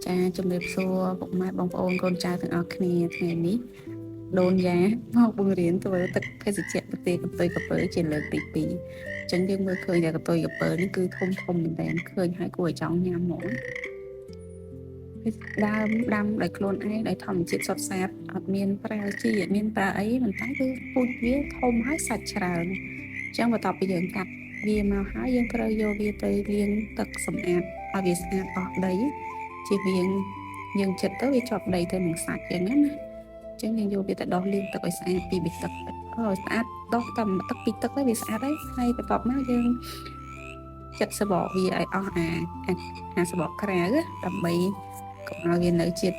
ចាជំរាបសួរពុកម៉ែបងប្អូនកូនចៅទាំងអស់គ្នាថ្ងៃនេះដូនយ៉ាមកបង្រៀនធ្វើទឹកភេសជ្ជៈប្រទេសកន្ទុយកពើជាលើកទី2អញ្ចឹងយើងមើលឃើញថាកន្ទុយកពើនេះគឺធំមែនតើឃើញហើយគួរឲ្យចង់ញ៉ាំហ្មងដើមដាំដោយខ្លួនឯងដោយធម្មជាតិសុទ្ធសាធអត់មានប្រើជីអត់មានប្រើអីប៉ុន្តែគឺពូជវាធំហើយសាច់ច្រើនអញ្ចឹងបន្ទាប់ពីយើងកាត់វាមកហើយយើងត្រូវយកវាទៅលាងទឹកសម្អាតឲ្យវាស្អាតអស់ដីជៀសវាងយើងចិត្តទៅវាជាប់ដីទៅនឹងសាច់យ៉ាងហ្នឹងណាអញ្ចឹងយើងយកវាទៅដោះលាងទឹកឲ្យស្អាតពី3ទឹកឲ្យស្អាតដោះតែទឹក2ទឹកទៅវាស្អាតហើយបន្ទាប់មកយើងចិតសបកវាឲ្យអស់អាសបកក្រៅដើម្បីកុំឲ្យវានៅជាតិ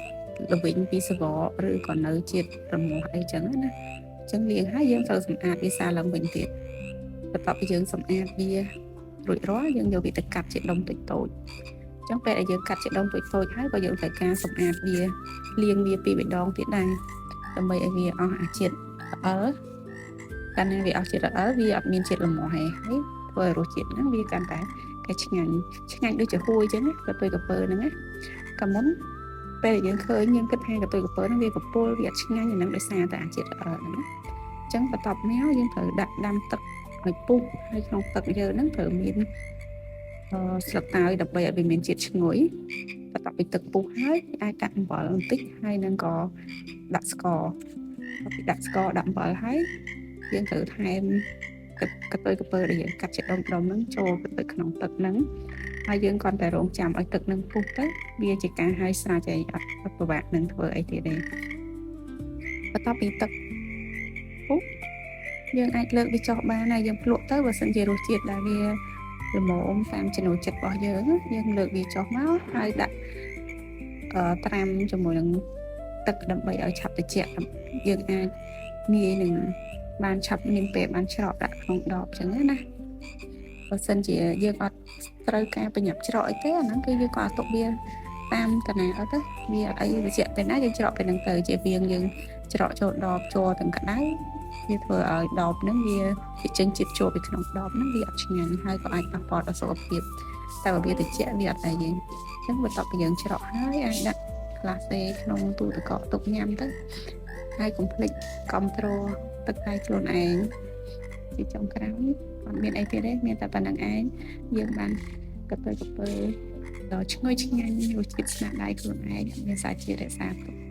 ល្វីងពីសបកឬក៏នៅជាតិរមាស់អីចឹងណាអញ្ចឹងលាងហើយយើងត្រូវសម្អាតវាសាឡើងវិញទៀតបន្ទាប់ពីយើងសម្អាតវារួចរាល់យើងយកវាទៅកាត់ជាដុំតូចៗអញ្ចឹងពេលដែលយើងកាត់ជាដុំតូចៗហើយក៏យើងត្រូវការសម្អាតវាលាងវាពីរដងទៀតដែរដើម្បីឲ្យវាអស់អាជាតិល្អិលកាលណាវាអស់ជាតិល្អិលវាអត់មានជាតិល្មមហើយធ្វើឲ្យរសជាតិហ្នឹងវាកាន់តែកែឆ្ងាញ់ដូចជាហួយអញ្ចឹងណាកន្ទុយកពើហ្នឹងណាកាលមុនពេលដែលយើងឃើញយើងគិតថាកន្ទុយកពើហ្នឹងវាកពុលវាអត់ឆ្ងាញ់ហ្នឹងដោយសារតែអាជាតិល្អិលហ្នឹងណាអញ្ចឹងបន្ទាប់មកយើងត្រូវដាក់ដាំទឹកឲ្យពុះហើយក្នុងទឹកយើងហ្នឹងត្រូវមានស្លឹកតើយដើម្បីឲ្យវាមានជាតិឈ្ងុយបន្ទាប់ពីទឹកពុះហើយអាចដាក់អំបិលបន្តិចហើយនឹងក៏ដាក់ស្ករពីដាក់ស្ករដាក់អំបិលហើយយើងត្រូវថែមកន្ទុយកពើដែលយើងកាត់ជាដុំហ្នឹងចូលទៅក្នុងទឹកហ្នឹងហើយយើងគ្រាន់តែរងចាំឲ្យទឹកហ្នឹងពុះទៅវាជាការហើយស្រេចហើយអត់ពិបាកនឹងធ្វើអីទៀតទេបន្ទាប់ពីទឹកពុះយើងអាចលើកវាចុះបានហើយយើងភ្លក់ទៅបើសិនជារសជាតិដែលវាល្មមតាមចំណូលចិត្តរបស់យើងលើកវាចុះមកហើយដាក់ត្រាំជាមួយនឹងទឹកដើម្បីឲ្យឆាប់ត្រជាក់យើងអាចងាយនឹងបានឆាប់មានពេលបានច្រកដាក់ក្នុងដបអញ្ចឹងណាបើសិនជាយើងអត់ត្រូវការប្រញាប់ច្រកអីទេអាហ្នឹងគឺយើងក៏ទុកវាតាមតាណាអត់ទៅវាអត់អីត្រជាក់ពេលណាយើងច្រកពេលហ្នឹងទៅជាវាយើងច្រកចូលដបជ័រទាំងក្តៅវាធ្វើឲ្យដបហ្នឹងវាចេញជាតិចូលពីក្នុងដបហ្នឹងវាអត់ឆ្ងាញ់ហើយក៏អាចប៉ះពាល់ដល់សុខភាពតែបើវាត្រជាក់វាអត់អីទេអញ្ចឹងបន្ទាប់ពីយើងច្រកហើយអាចដាក់ក្លាសេក្នុងទូទឹកកកទុកញ៉ាំទៅហើយកុំភ្លេចគ្រប់គ្រងទឹកឲ្យខ្លួនឯងជាចុងក្រោយអត់មានអីទៀតទេមានតែប៉ុណ្្នឹងឯងយើងបានកន្ទុយកពើដ៏ឈ្ងុយឆ្ងាញ់រសជាតិស្នាដៃខ្លួនឯងមានសារជាតិរក្សាទុក